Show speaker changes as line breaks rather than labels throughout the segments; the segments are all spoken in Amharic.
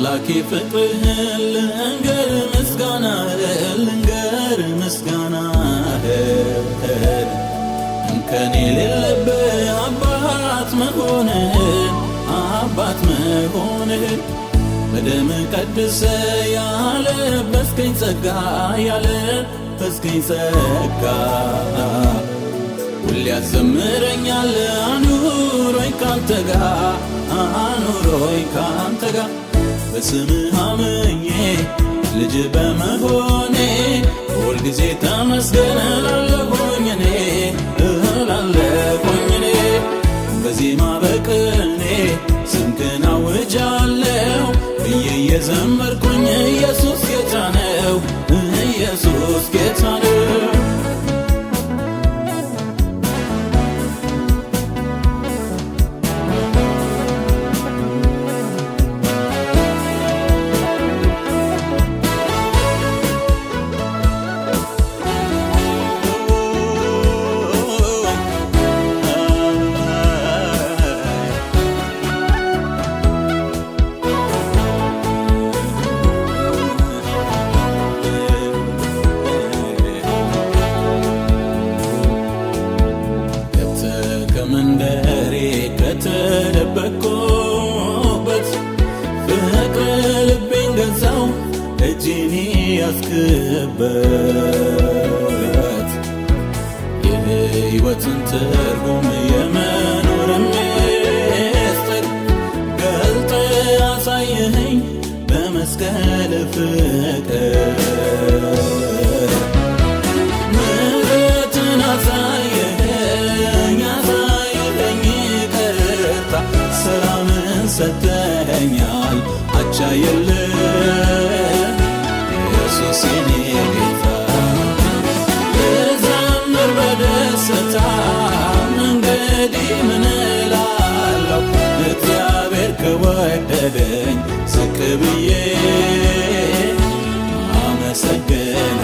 አምላኬ ፍቅርህን ልንገር ምስጋናህን እንከን የሌለብህ አባት መሆንህን በደም ቀድሰ ያለበስከኝ ጸጋ ሁሌ ያዘምረኛል አኑሮኝ ካንተ ጋር በስምህ አምኜ ልጅ በመሆኔ ሁልጊዜ ተመስገን እላለሁኝ እኔ በዜማ በቅኔ ስምህን አውጃለሁ ብዬ እየዘመርኩኝ ኢየሱስ ጌታ ነው መንደሬ ከተደበቅኩበት ፍቅር ልቤን ገዛው እጅን ያስክበት የሕይወትን ትርጉም የመኖርን ምስጢር ገልጠ አሳየኸኝ በመስቀል ፍቅር ምሕረትን ሰጠኸኛል አቻ የለም ኢየሱስ የኔ ጌታ ልዘምር በደስታ እንግዲህ ምን እላለሁ እግዚአብሔር ከወደደኝ ዝቅ ብዬ አመሰግናለሁ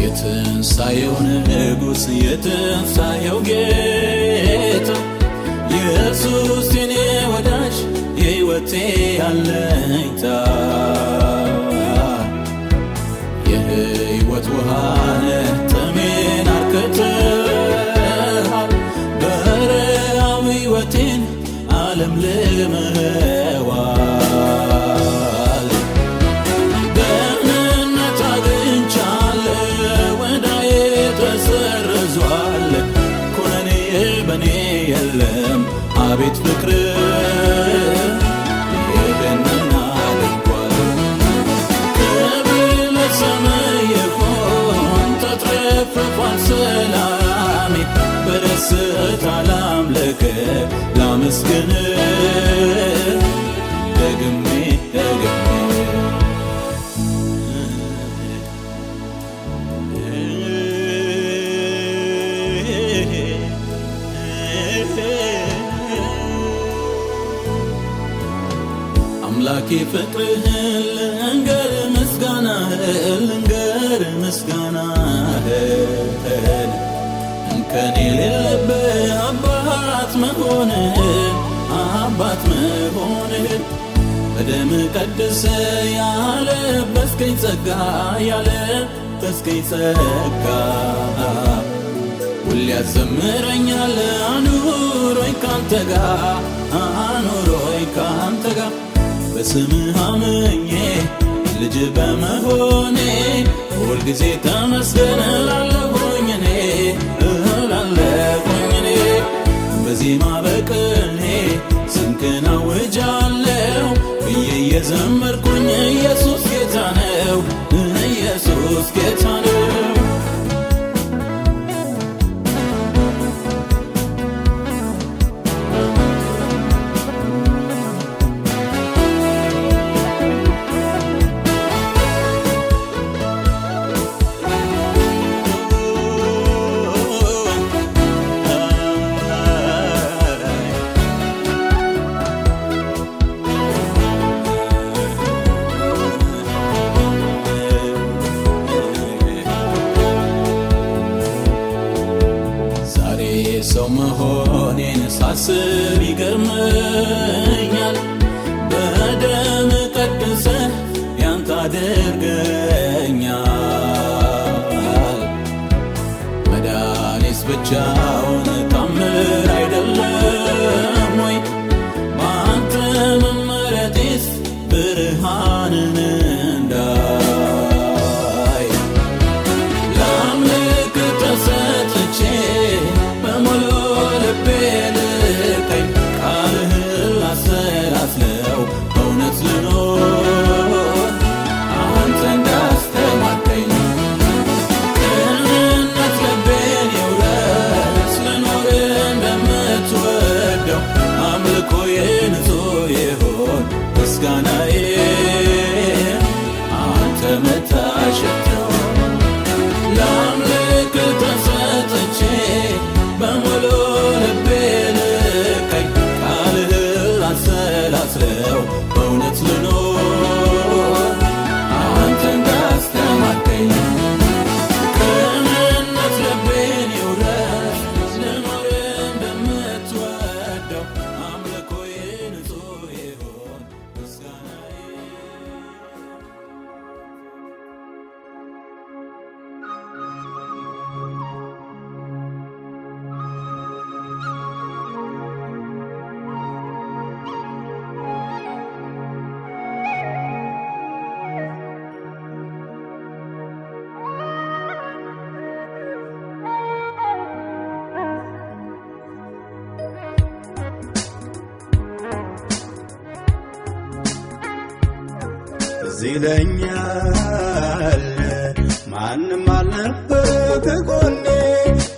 የትንሣኤው ንጉሥ የትንሣኤው ጌታ ኢየሱስ የኔ ወዳጅ የሕይወቴ አለኝታ የሕይወት ውሃነ ጥሜን አርክተሃል በረሃው ሕይወቴን ዓለም ልመኸዋል ደህንነት አግኝቻለሁ ወዳዬ ተሰርዟል ኩነኔ በኔ የለም አቤት ፍቅር ይህንን አድርጓል ክብር ለሰማይ ይሁን ተትረፍርፏል ሰላሜ በደስታ ላምልክ ላመስግን ደግሜ አምላኬ ፍቅርህን ልንገር ምስጋናህን እንከን የሌለብህ አባት መሆንህን በደም ቀድሰ ያለበስከኝ ጸጋ ሁሌ ያዘምረኛል አኑሮኝ ካንተ ጋር በስምህ አምኜ ልጅ በመሆኔ ሁልጊዜ ተመስገን እላለሁኝ እኔ በዜማ በቅኔ ስምህን አውጃለሁ ብዬ እየዘመርኩኝ ኢየሱስ ጌታ ነው ሳስብ ይገርመኛል በደም ቀድሰህ ያንተ አድርገኛል። መዳኔስ ብቻውን ታምር አይደለም ወይ? በአንተ መመረጤስ ብርሃንን እንዳይ ለአምልክ ተሰጥቼ በሙሉ ልቤ ልቀኝ ቃልህን ላሰላስለው በእውነት ልኖር አንተ እንዳስተማርከኝ ቅንነት ልቤን ይውረስ ልኖር እንደምትወደው አምልኮዬ ንጹሕ ይሁን ምስጋናዬ አንተ መታሸተው ለአምልክ ተሰጥቼ በሙሉ ልቤ ልቀኝ ቃልህን ላሰላስለው በእውነት ልኖር አንተ እንዳስተማርከኝ ቅንነት ልቤን ይውረስ ልኖር እንደምትወደው አምልኮዬ ንጹሕ ይሁን ምስጋናዬ
ትዝ ይለኛል ማንም አልነበረ ከጎኔ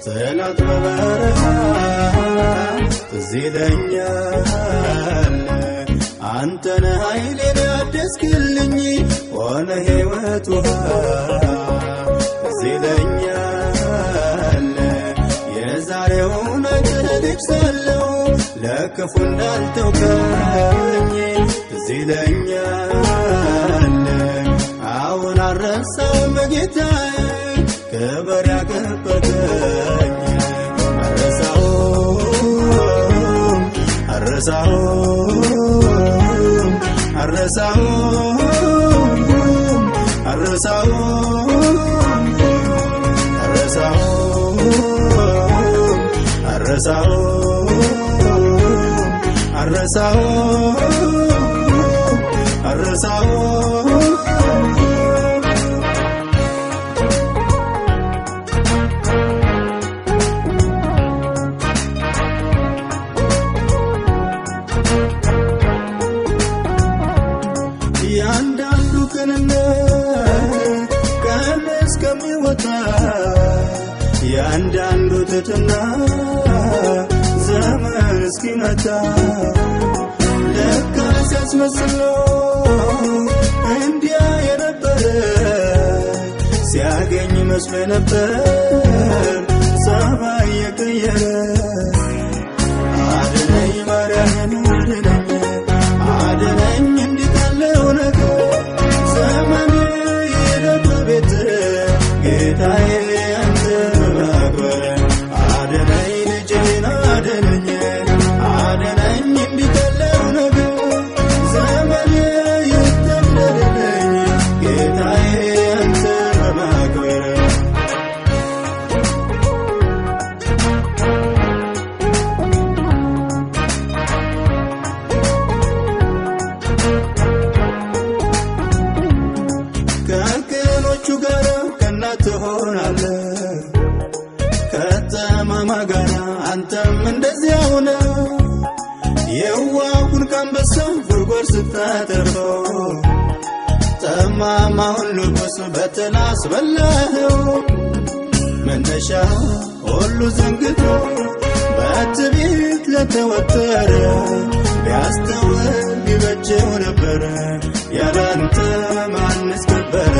ጠላት በበረሃ ትዝ ይለኛል አንተነ ኃይሌን ያደስክልኝ ሆነ ሕይወት ውሃ ትዝ ይለኛል የዛሬውን አይተህ ሳለሁ ለክፉ እንዳልተውከኝ ትዝ ይለኛል አሁን አልረሳውም ጌታዬ ክብር ያከበርከኝ ያንዳንዱ ቅንነት ቀን እስከሚወጣ ያንዳንዱ ትሕትና ዘመን እስኪመጣ ለካ ሲያስመስለው እንዲያ የነበረ ሲያገኝ መስሎ ነበር ሰማይ የቀየረ አድነኝ ማርያምን አድነኝ እንዲህ ካለው ነገር ዘመን ይለፍ ቤት ጌታዬ አንተ ማክበር አድነኝ ልጄን አድነኝ እንዲህ ካለው ነገር ዘመን ይተምደልልኝ ጌታዬ አንተ ማክበር ከቅኖቹ ጋር ከእናት ትሆናለህ ከጠማማ ጋር አንተም እንደዚያው ነህ የዋሁን ከአንበሳ ጉድጓድ ስታተርፈው ጠማማውን ንጉሥ በጥላ አስበላኸው መነሻ ሁሉ ዘንግቶ በትዕቢት ለተወጠረ ቢያስተውል ቢበጀው ነበረ ያላንተ ማንስ ከበረ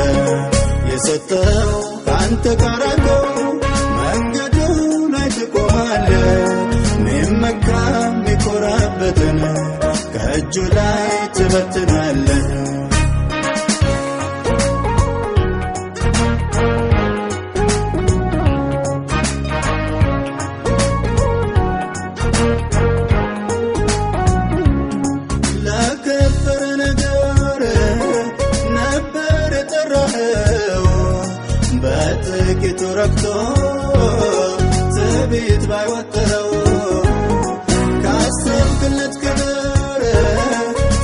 የሰጠው ከአንተ ጋር አድርገው መንገዱ ላይ ትቆማለህ ሚመካ ሚኮራበትን ከእጁ ላይ ትበትናለህ ረክቶ ትዕቢት ባይወጥረው ካሰብክለት ክብር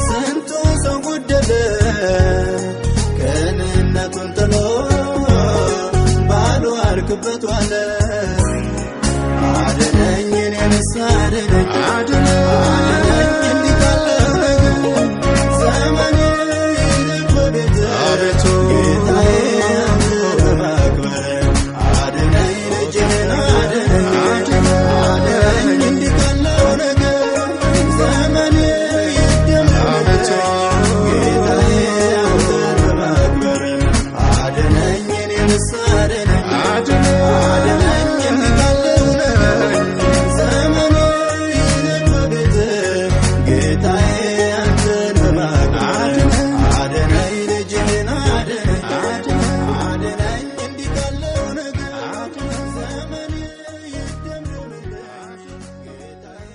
ስንቱ ሰው ጎደለ ቅንነቱን ጥሎ ባዶ አልክበት ዋለ አድነኝ እኔንስ አድነኝ አድነኝ እንዲህ ካለው ነገር ዘመኔ ይልቅ በቤት አቤቱ ጌታዬ አንተን በማክበር አድነኝ ልጅህን አድነኝ እንዲህ ካለው ነገር ዘመኔ ይደምደም ጌታዬ አንተን በማክበር አድነኝ እኔንስ አድነኝ አድነኝ እንዲህ ካለው ነገር ዘመኔ ይልቅ በቤት ጌታዬ አንተን በማክበር አድነኝ ልጅህን አድነኝ እንዲህ ካለው ነገር ዘመኔ ይደምደምልኝ ጌታዬ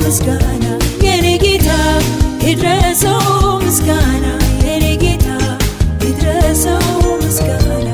ምስጋና የኔ ጌታ ይድረሰው ምስጋና የኔ ጌታ ይድረሰው ምስጋና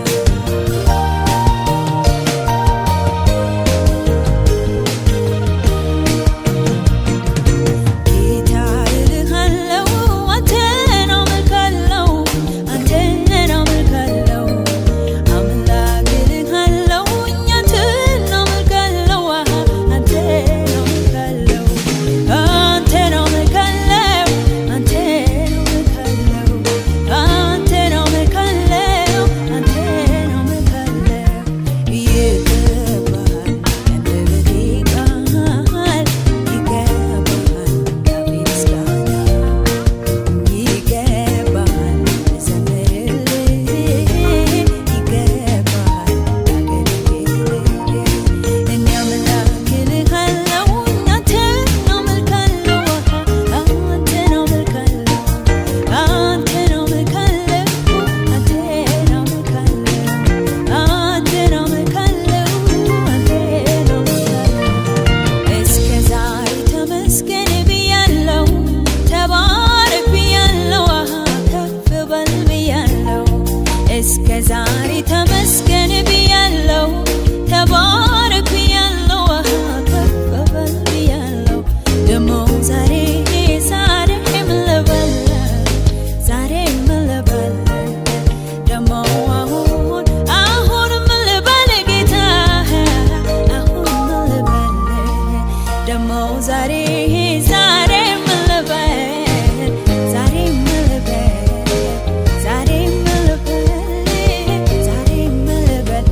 ዛሬ ተመስገን ብያለው ተባረክ ብያለው ከፍ በል ብያለው ደሞ ዛሬ ምን ልበል ዛሬ ምን ልበል ደሞ አሁን ምን ልበል ጌታ አሁን ምን ልበል ደሞ ዛሬ ምን ልበል ዛሬ ምን ልበል ዛሬ ምን ልበል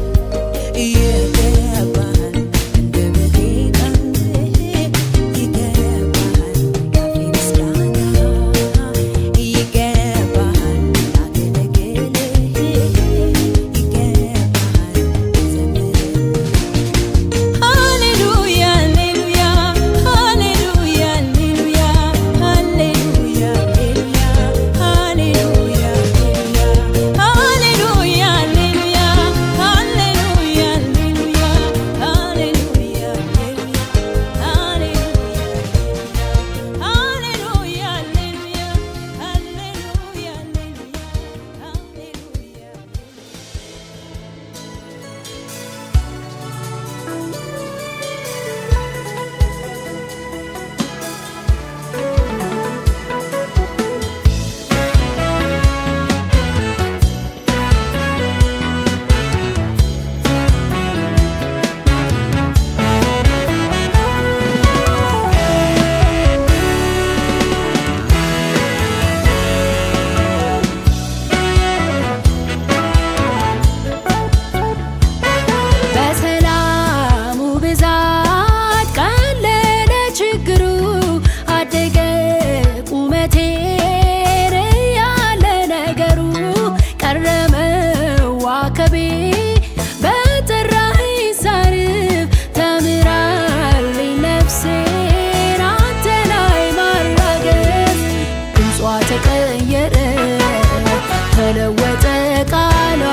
ተለወጠ ቃሏ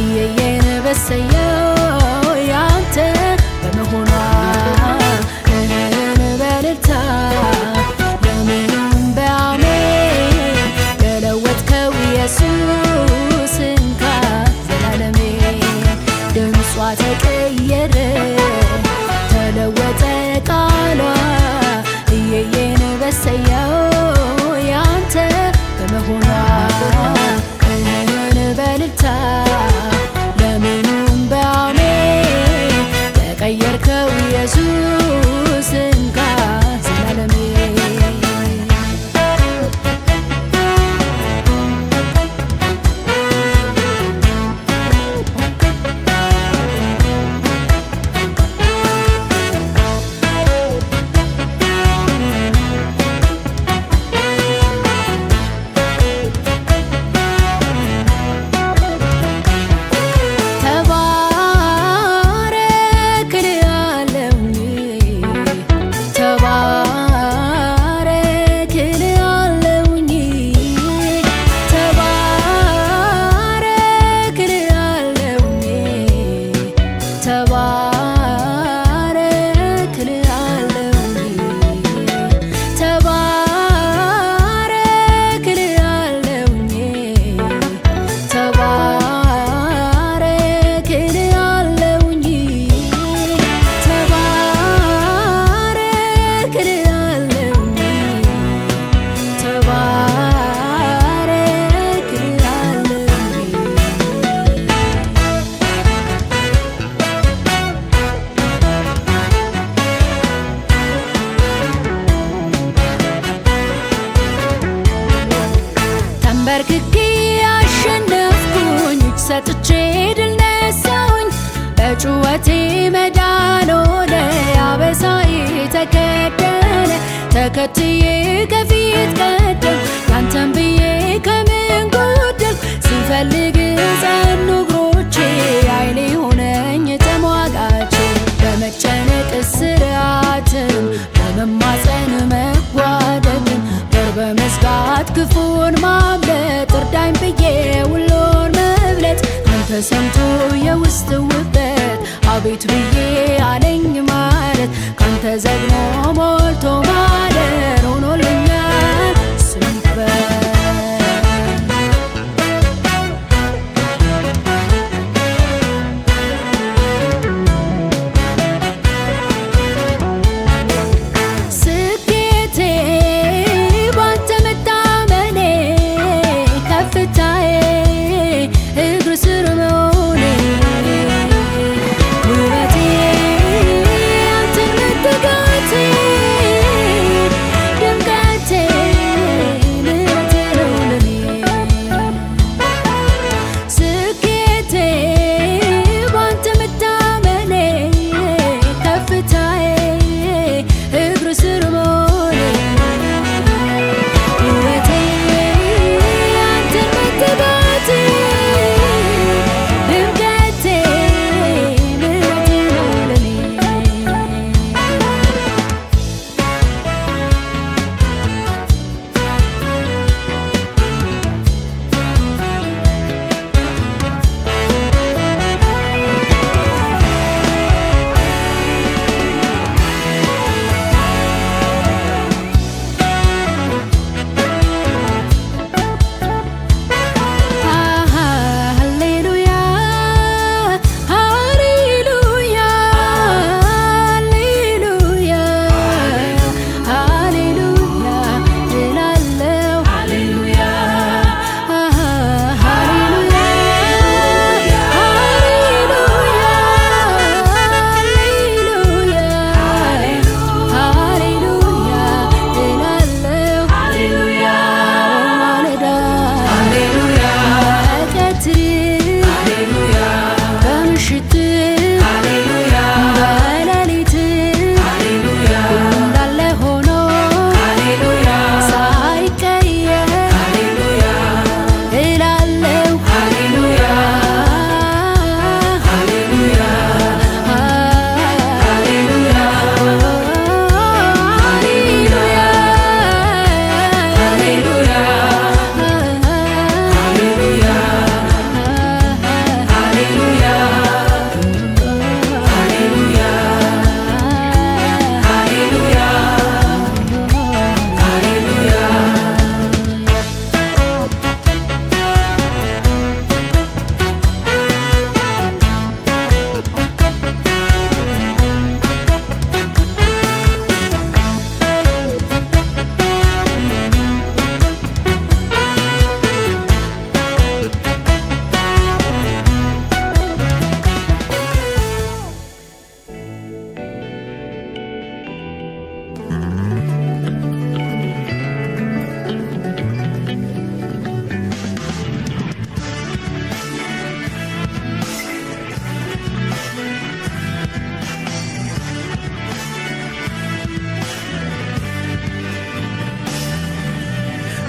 እየየን በሰየው ያንተ በመሆኗ እኔን በልልታ ለምኑም በአሜን የለወጥከው ኢየሱስን ከዘላለሜ ድምጿ ተቀየረ ተለወጠ ቃሏ እየየን በሰየው ያንተ በመሆኗ እኔን በልልታ ለምኑም በአሜን ተቀየርከው ኢየሱስን ከዘላለሜ ተንበርክኬ አሸነፍኩኝ ሰጥቼ ድል ነሳሁኝ በጩኸቴ መዳን ሆነ አበሳዬ ተከደነ ተከትዬ ከፊት ቀደም ካንተን ብዬ ከምን ጎደል ስፈልግ ጸኑ እግሮቼ ኃይሌ ሆነኝ ተሟጋቼ በመጨነቅ እስራትን በመማፀን መጓደልን በር በመዝጋት ክፉን ማምለጥ እርዳኝ ብዬ ሁሉን መብለጥ ካንተ ሰምቶ የውስጥ ውበት አቤት ብዬ አለኝ ማለት ካንተ ዘግኖ ሞልቶ ማደር ሆኖልኛል ስንበት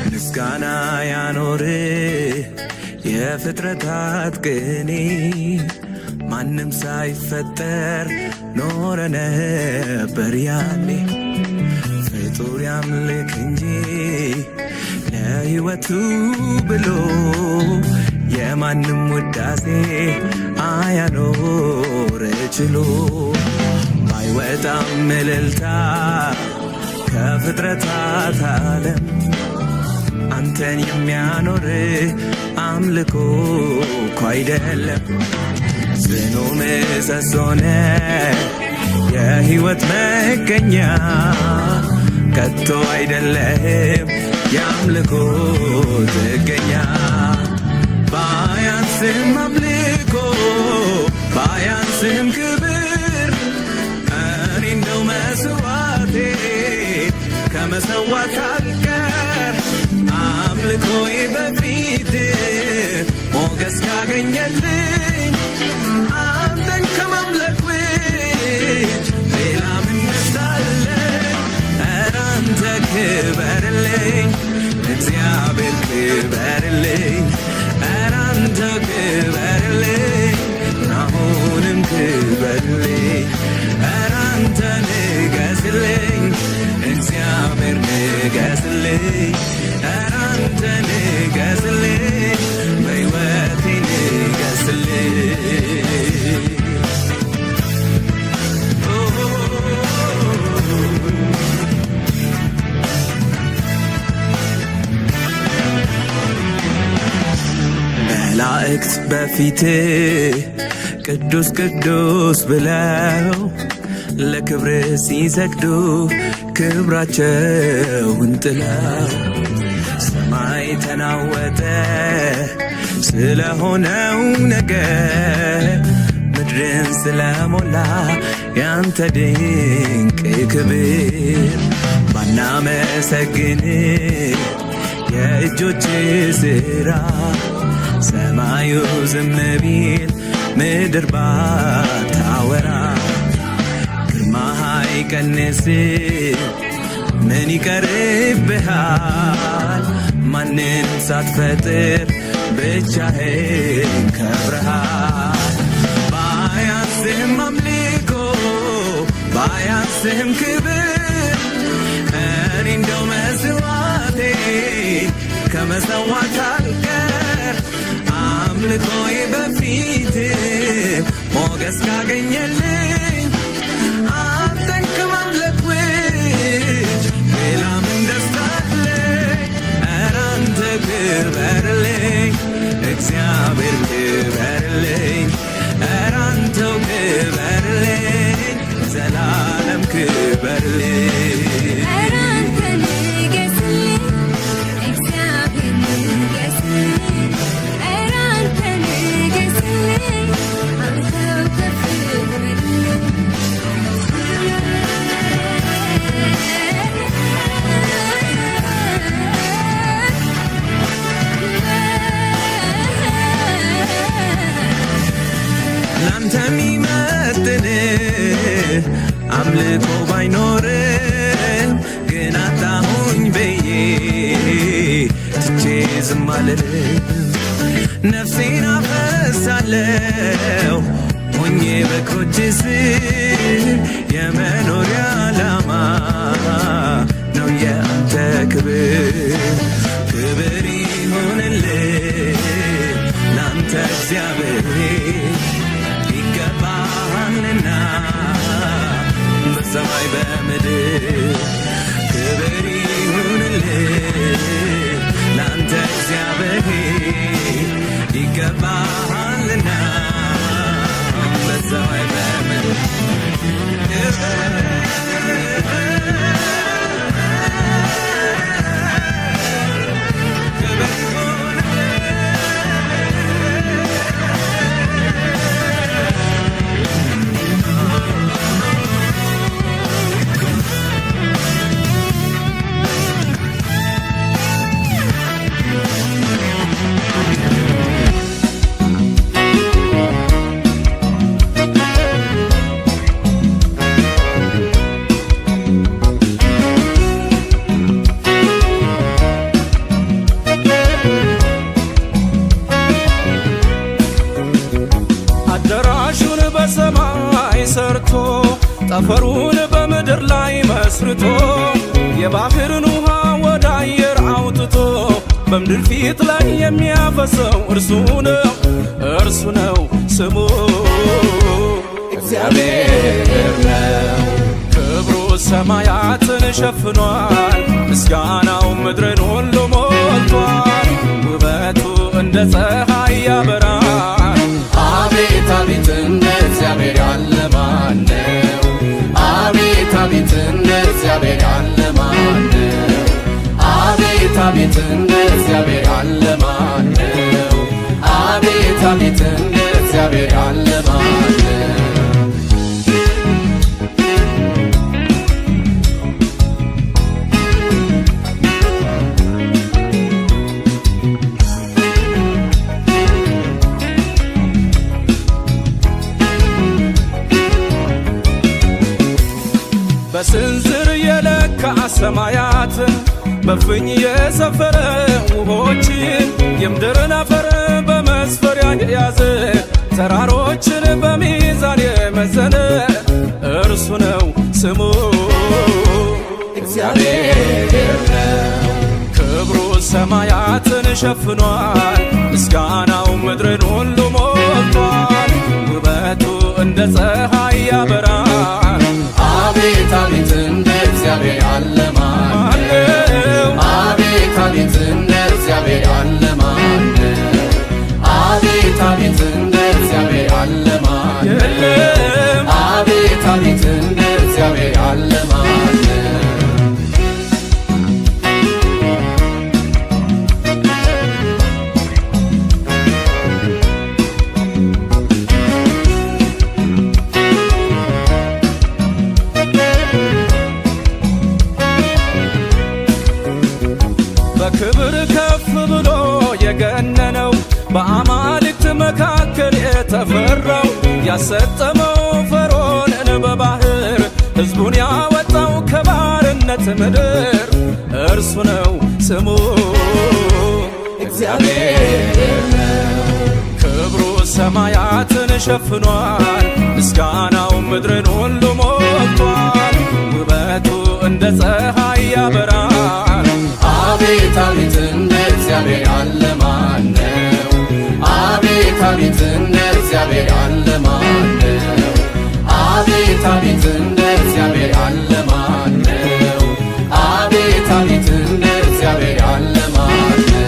ምስጋና ያኖር የፍጥረታት ቅኔ ማንም ሳይፈጠር ኖረ ነበር ያኔ ፍጡር ያምልክ እንጂ ለሕይወቱ ብሎ የማንም ውዳሴ አያኖር ችሎ ባይወጣም እልልታ ከፍጥረታት ዓለም አንተን የሚያኖር አምልኮ እኮ አይደለም ጽኑ ምሰሶነ የሕይወት መገኛ ከቶ አይደለም የአምልኮ ጥገኛ ባያንስም አምልኮ ባያንስም ክብር እኔ እንደው መስዋዕቴ ከመሰዋት አልቀር አምልኮዬ በፊት መላእክት በፊት ቅዱስ ቅዱስ ብለው ለክብር ሲሰግዱ ክብራቸውን ጥለው ሰማይ ተናወጠ ስለሆነው ነገር ምድርን ስለሞላ ያንተ ድንቅ ክብር ባናመሰግን የእጆች ሥራ ሰማዩ ዝም ቢል ምድር ባታወራ ግርማህ አይቀንስ ምን ይቀርብሃል ማንን ሳትፈጥር ብቻህን ከብረሃል ባያንስህም አምልኮ ባያንስህም ክብር እኔ እንደው መስዋዕቴ ከመሰዋት አልቀር አምልኮዬ በፊት ሞገስ ካገኘልኝ አንተን ከማምለክ ውጭ ሌላ ምን ደስታ አለኝ? ኧረ አንተ ክበርልኝ እግዚአብሔር ክበርልኝ ኧረ አንተው ክበርልኝ ዘላለም ክበርልኝ ላንተ ሚመጥን አምልኮ ባይኖርም ግን አጣሁኝ ብዬ ትቼ ዝም አልልም ነፍሴን አፈሳለሁ ሆኜ በእግሮች ስር የመኖሪያ ዓላማ ነው የአንተ ክብር ክብር ይሁንልህ ላንተ እግዚአብሔር ይገባሃልና በሰማይ በምድር ክብር ይሁንልህ ላንተ እግዚአብሔር ይገባሃልና በሰማይ በምድር
አዳራሹን በሰማይ ሰርቶ ጠፈሩን በምድር ላይ መስርቶ የባህርን ውሃ ወደ አየር አውጥቶ በምድር ፊት ላይ የሚያፈሰው እርሱ ነው ስሙ እግዚአብሔር ነው። ክብሩ ሰማያትን ሸፍኗል ምስጋናው ምድርን ሁሉ ሞልቷል ውበቱ እንደ ፀሐይ ያበራል
አቤት አቤት እንደ እግዚአብሔር ያለ ማን ነው? አቤት አቤት እንደ እግዚአብሔር ያለ ማን ነው? አቤት አቤት እንደ እግዚአብሔር ያለ ማን ነው? አቤት አቤት እንደ እግዚአብሔር ያለ ማን ነው?
በስንዝር የለካ ሰማያትን በፍኝ የሰፈረ ውሆችን የምድርን አፈር በመስፈሪያ የያዘ ተራሮችን በሚዛን የመዘነ እርሱ ነው ስሙ እግዚአብሔር ነው። ክብሩ ሰማያትን ሸፍኗል ምስጋናው ምድርን ሁሉ ሞልቷል ውበቱ እንደ ፀሐይ ያበራል
አቤት አቤት እንደ እግዚአብሔር ያለ ማን ነው? አቤት አቤት እንደ እግዚአብሔር ያለ ማን ነው? አቤት
በአማልክት መካከል የተፈራው ያሰጠመው ፈርዖንን በባህር ሕዝቡን ያወጣው ከባርነት ምድር እርሱ ነው ስሙ እግዚአብሔር ነው። ክብሩ ሰማያትን ሸፍኗል፣ ምስጋናው ምድርን ሁሉ ሞልቷል። ውበቱ እንደ ፀሐይ ያበራል።
አቤት አቤት እንደ እግዚአብሔር ያለ ማን ነው? አቤት አቤት እንደ እግዚአብሔር ያለ ማን ነው? አቤት አቤት እንደ እግዚአብሔር ያለ ማን ነው? አቤት አቤት እንደ እግዚአብሔር ያለ ማን ነው?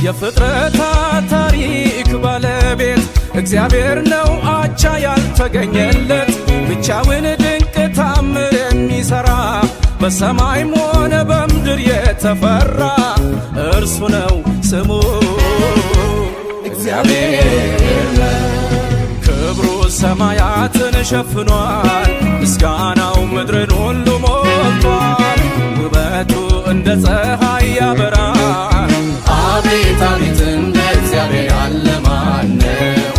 የፍጥረታት ታሪክ ባለቤት እግዚአብሔር ነው አቻ ያልተገኘለት። ብቻውን ድንቅ ታምር የሚሠራ በሰማይም ሆነ በምድር የተፈራ እርሱ ነው ስሙ እግዚአብሔር ነው። ክብሩ ሰማያትን ሸፍኗል፣ ምስጋናው ምድርን ሁሉ ሞልቷል። ውበቱ እንደ ፀሐይ ያበራል።
አቤት አቤት እንደ እግዚአብሔር ያለ ማን ነው?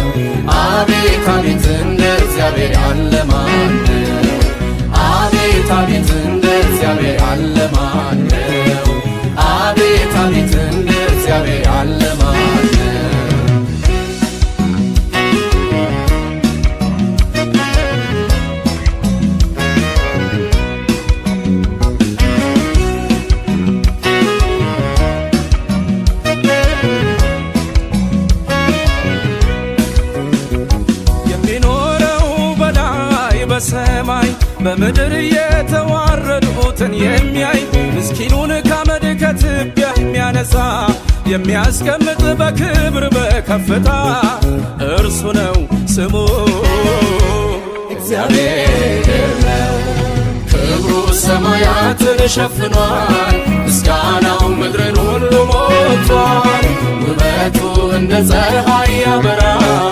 አቤት አቤት እንደ እግዚአብሔር ያለ ማን ነው? አቤት አቤት እንደ እግዚአብሔር ያለ ማን ነው? አቤት አቤት እንደ እግዚአብሔር ያለ ማን ነው? በሰማይ በምድር የተዋረዱትን የሚያይ ምስኪኑን ካመድ ከትቢያ የሚያነሳ የሚያስቀምጥ በክብር በከፍታ እርሱ ነው ስሙ እግዚአብሔር ነው። ክብሩ ሰማያትን ሸፍኗል፣ ምስጋናው ምድርን ሁሉ ሞልቷል። ውበቱ እንደ ፀሐይ ያበራል።